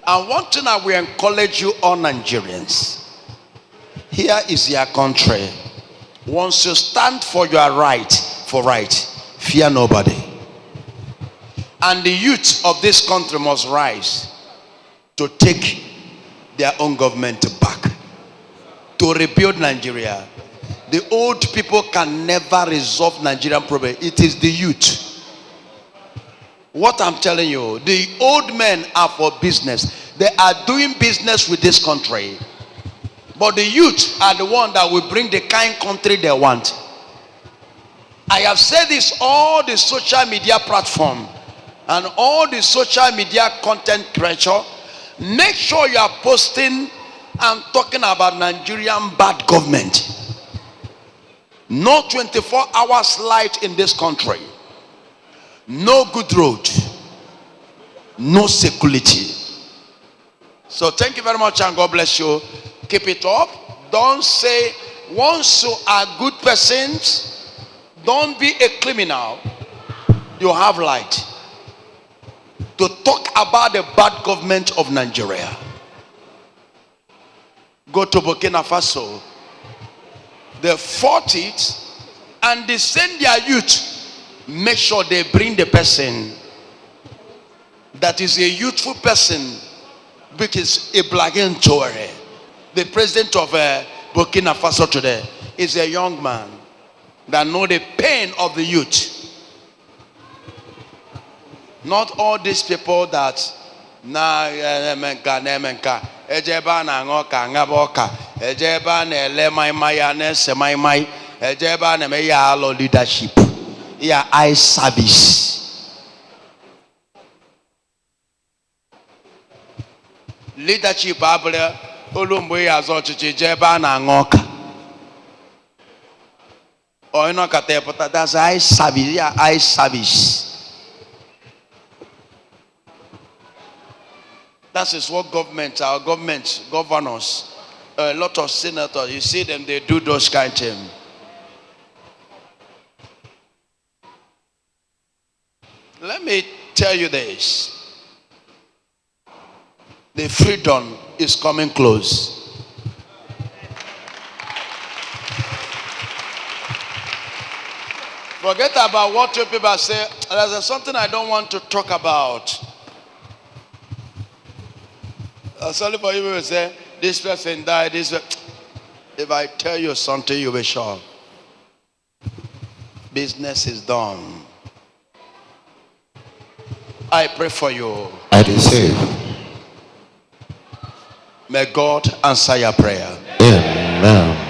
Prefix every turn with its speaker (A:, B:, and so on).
A: And one thing I will encourage you all Nigerians. Here is your country. Once you stand for your right, fear nobody. And the youth of this country must rise to take their own government back, to rebuild Nigeria. The old people can never resolve Nigerian problem. It is the youth. What I'm telling you, the old men are for business. They are doing business with this country. But the youth are the one that will bring the kind country they want. I have said this, all the social media platform and all the social media content creator, make sure you are posting and talking about Nigerian bad government. No 24 hours light in this country. No good road. No security. So thank you very much and God bless you. Keep it up. Don't say once you are good persons, don't be a criminal. You have light to talk about the bad government of Nigeria. Go to Burkina Faso. They fought it and they send their youth. Make sure they bring the person that is a youthful person, because Ibrahim Traoré, the president of Burkina Faso today, is a young man that knows the pain of the youth. Not all these people that ejeba na ngoka ngaboka ejeba na ele mai ya na semai mai ejeba na me ya alo leadership ya eye service. Leadership abule olumbo ya zo chichi ejeba na ngoka o ino kate pota, that's eye service. Ya eye service. That is what our government, governors, a lot of senators, you see them, they do those kind of things. Let me tell you this. The freedom is coming close. Forget about what you people say. There's something I don't want to talk about. Sorry for you will say, this person died, this person. If I tell you something, you will be shocked. Business is done. I pray for you.
B: I receive.
A: May God answer your prayer.
B: Amen.